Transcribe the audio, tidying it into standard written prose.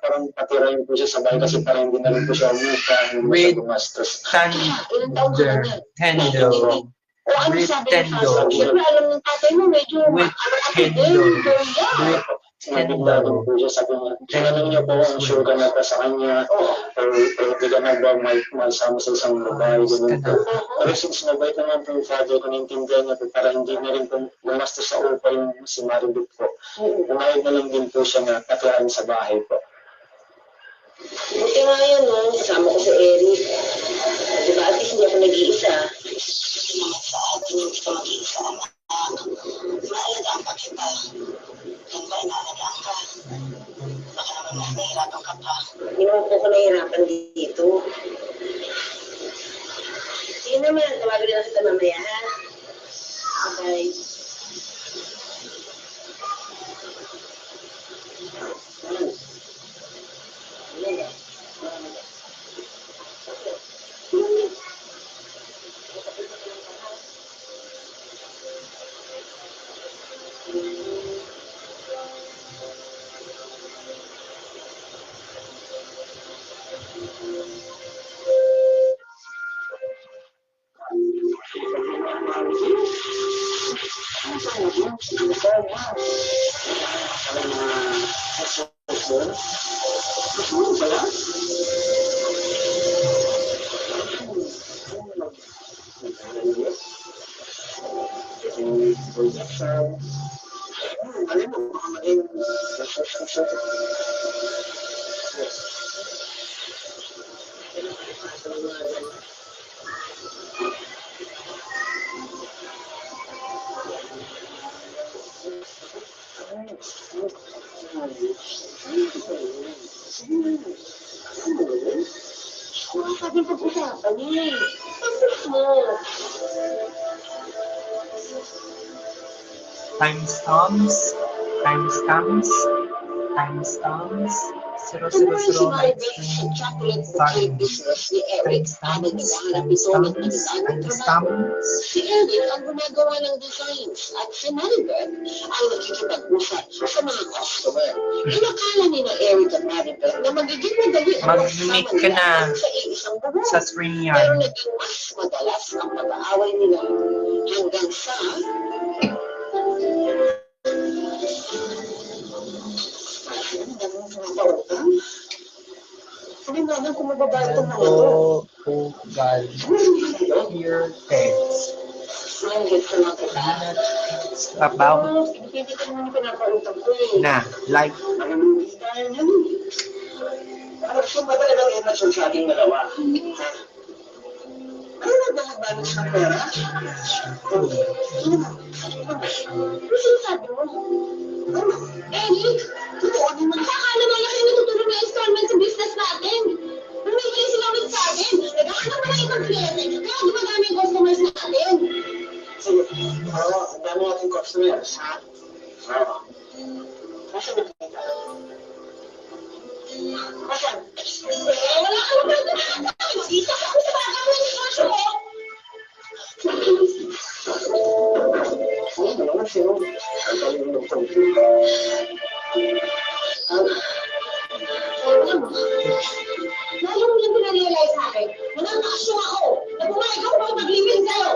Parang patirahin po siya sa bahay kasi parang hindi na rin po siya umupa, hindi siya gumastos. Tendo. With Tendo. Nabigla din po siya, sabi niya, tinanong niya po ang sure ka na pa sa kanya, pero di ka na ba may masama sa isang babae, ganun po. Pero since nabait naman po yung father ko, naintindihan niya po, para hindi na rin po gumastos sa upa yung si Maribit po. Umayag na lang din po siya na patirahin sa bahay po. Buti nga yun, no? Kasama ko si Eric. Diba, at least hindi ako nag-iisa. Naman sa atin yung gusto mag-iisa, anak. Maalagaan pa kita. Yan ba, inaalagaan ka? Baka naman mas nahihirapan ka pa. Hindi naman po ako nahihirapan dito. Sige naman, tawagin na kita mamaya, ha? Bye. Timestamps 0009 business ni Eric. Si Eric ang gumagawa ng designs at si Maribel ang nakikipag-usap sa mga customer. Inakala ni na Eric at Maribel na magiging madali ang mag-meet ka na sa iisang buwan. sa stream Pero yan. naging mas madalas ang pag-aaway nila hanggang sa hindi na alam kung mababayad ito na ito. Ugal. Here, text. About Hindi ka naman pinapautang ko eh. na, like, Nakalulis tayo yan. Ano siya ba talagang relasyon sa ating dalawa? Ano nagbabalot ng pera? Ano sinasabi mo? Eric, totoo naman. Baka naman na kayo natutulong na installment sa business natin. Bumibili sila ulit sa atin. Naghahanap na ibang kliyente. Kaya dumadami yung customers natin. Sige. Oo, ang dami nating customers, ha? Oo. Nasaan na kita? Nasaan? Wala ka naman ito. Makita ka sa baka mo yung negosyo mo. Ano ba naman siya? Ang galing ng computer. Alam mo, lalo mo yung pinarealize sa akin, nananakasyon ako, na pumayag ako pang mag-living sa'yo.